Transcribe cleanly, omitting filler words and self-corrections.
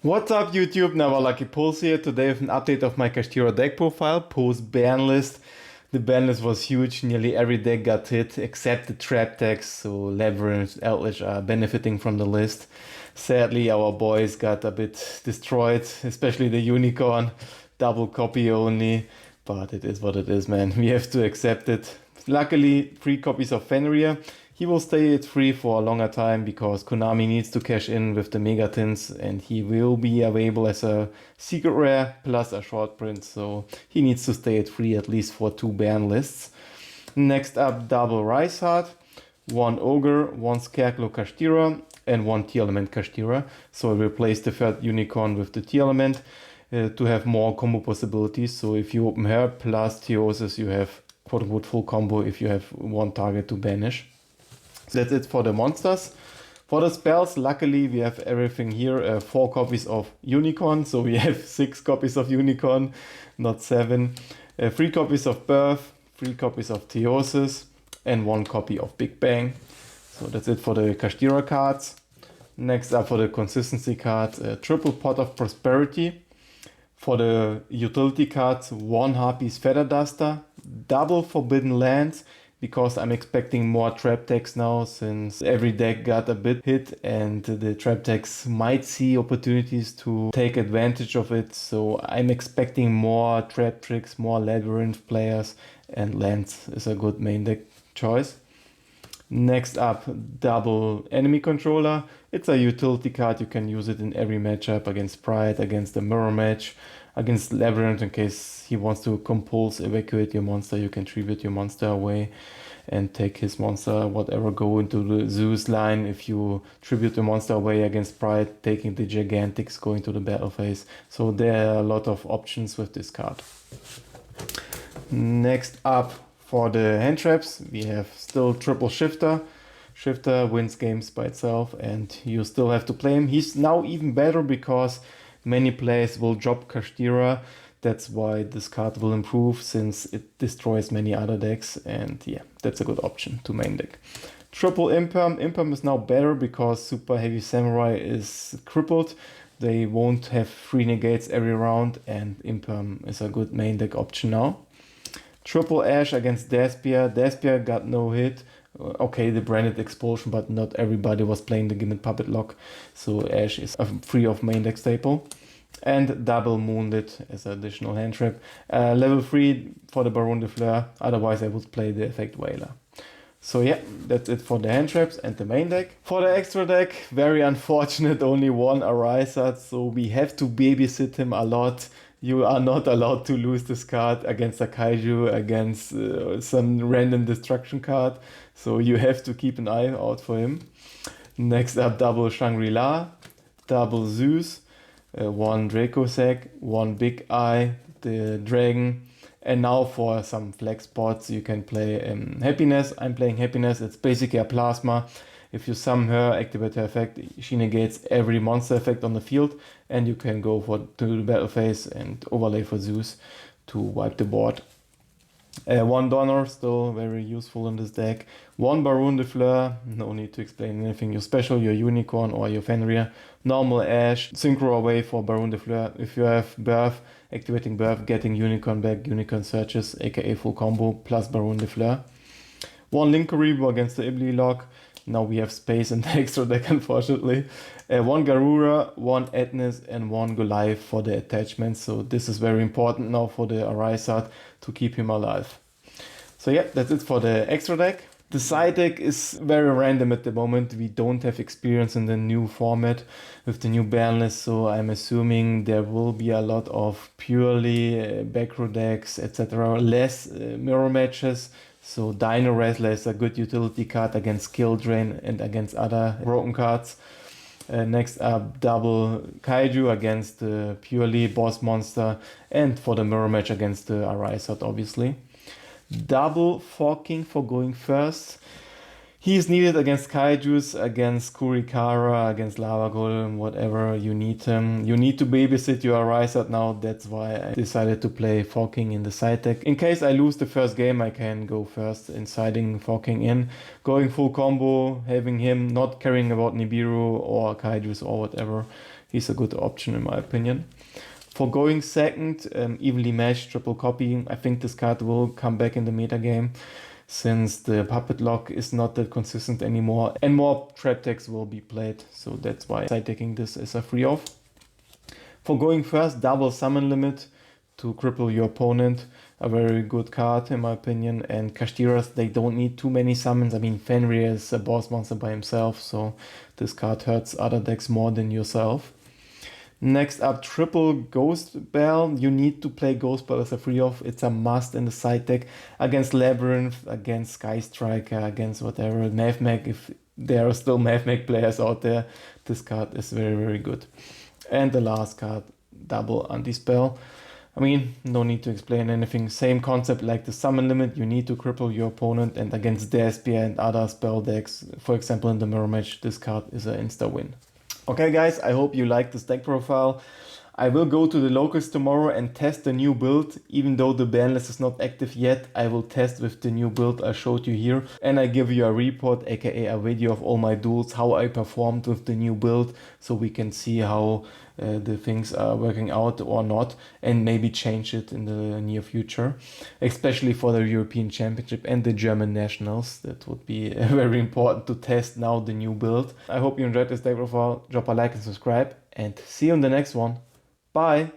What's up YouTube, Never Lucky Pulse here, today with an update of my Kashtira deck profile, post ban list. The ban list was huge, nearly every deck got hit except the trap decks, so Labyrinth, Eldritch are benefiting from the list. Sadly our boys got a bit destroyed, especially the Unicorn, double copy only, but it is what it is, man, we have to accept it. Luckily 3 copies of Fenrir. He will stay at free for a longer time because Konami needs to cash in with the Megatins, and he will be available as a secret rare plus a short print, so he needs to stay at free at least for 2 ban lists. Next up, double Rice Heart, 1 Ogre, 1 Scarecrow Kashtira and 1 T-Element Kashtira. So I replaced the third Unicorn with the T-Element to have more combo possibilities. So if you open her plus Theosis, you have quote unquote full combo if you have 1 target to banish. So that's it for the monsters. For the spells, luckily we have everything here. 4 copies of Unicorn, so we have 6 copies of Unicorn, not 7. 3 copies of Birth, 3 copies of Theosis, and 1 copy of Big Bang. So that's it for the Kashtira cards. Next up for the consistency cards, triple Pot of Prosperity. For the utility cards, 1 Harpy's Feather Duster, double Forbidden Lands, because I'm expecting more trap decks now, since every deck got a bit hit and the trap decks might see opportunities to take advantage of it. So I'm expecting more trap tricks, more Labyrinth players, and lands is a good main deck choice. Next up, double Enemy Controller. It's a utility card, you can use it in every matchup against Pride, against the Mirror Match, against Labyrinth in case he wants to compulse evacuate your monster. You can tribute your monster away and take his monster, whatever, go into the Zeus line. If you tribute the monster away against Pride, taking the Gigantics, going to the battle phase. So there are a lot of options with this card. Next up, for the hand traps, we have still triple Shifter. Shifter wins games by itself and you still have to play him. He's now even better because many players will drop Kashtira. That's why this card will improve, since it destroys many other decks, and yeah, that's a good option to main deck. Triple Imperm. Imperm is now better because Super Heavy Samurai is crippled. They won't have 3 negates every round, and Imperm is a good main deck option now. Triple Ash against Despia. Despia got no hit. Okay, the branded explosion, but not everybody was playing the Gimmick Puppet Lock, so Ash is a free of main deck staple. And double Moonlit as an additional hand trap. Level 3 for the Baron de Fleur, otherwise I would play the Effect Whaler. So yeah, that's it for the hand traps and the main deck. For the extra deck, very unfortunate, only 1 Arisat, so we have to babysit him a lot. You are not allowed to lose this card against a Kaiju, against some random destruction card. So you have to keep an eye out for him. Next up, double Shangri-La, double Zeus, 1 Dracossack, 1 Big Eye, the Dragon. And now for some flex spots, you can play Happiness. I'm playing Happiness. It's basically a plasma. If you summon her, activate her effect, she negates every monster effect on the field, and you can go to the battle phase and overlay for Zeus to wipe the board. 1 Donner, still very useful in this deck. 1 Baron de Fleur, no need to explain anything. Your special, your Unicorn or your Fenrir. Normal Ash, Synchro away for Baron de Fleur. If you have Birth, activating Birth, getting Unicorn back, Unicorn searches, aka full combo, plus Baron de Fleur. 1 Linkuribo against the Ibli lock. Now we have space in the extra deck, unfortunately. 1 Garura, 1 Etnis, and 1 Goliath for the attachments. So this is very important now for the Arisat to keep him alive. So yeah, that's it for the extra deck. The side deck is very random at the moment. We don't have experience in the new format with the new ban list, so I'm assuming there will be a lot of purely back row decks, etc. Less mirror matches. So Dino Wrestler is a good utility card against Skill Drain and against other broken cards. Next up, double Kaiju against the purely boss monster, and for the mirror match against the Arisat, obviously. Double Forking for going first. He is needed against Kaijus, against Kurikara, against Lava Golem, whatever you need him. You need to babysit your Arisat now, that's why I decided to play Forking in the side deck. In case I lose the first game, I can go first, inciting Forking in, going full combo, having him not caring about Nibiru or Kaijus or whatever. he's a good option in my opinion. For going second, evenly matched triple copy, I think this card will come back in the meta game since the puppet lock is not that consistent anymore and more trap decks will be played. So that's why I'm taking this as a free off. For going first, double summon limit to cripple your opponent. A very good card in my opinion. And Kashtiras, they don't need too many summons. I mean, Fenrir is a boss monster by himself, so this card hurts other decks more than yourself. Next up, triple Ghost Bell. You need to play Ghost Bell as a free off. It's a must in the side deck against Labyrinth, against Sky Striker, against whatever. Mavmag, if there are still Mavmag players out there, this card is very, very good. And the last card, double Anti-Spell. I mean, no need to explain anything. Same concept like the summon limit. You need to cripple your opponent, and against Despia and other spell decks, for example in the mirror match, this card is an insta win. Okay guys, I hope you liked this deck profile. I will go to the locals tomorrow and test the new build. Even though the ban list is not active yet, I will test with the new build I showed you here. And I give you a report, aka a video of all my duels, how I performed with the new build, so we can see how the things are working out or not, and maybe change it in the near future. Especially for the European Championship and the German Nationals. That would be very important to test now the new build. I hope you enjoyed this deck profile. Drop a like and subscribe, and see you in the next one. Bye!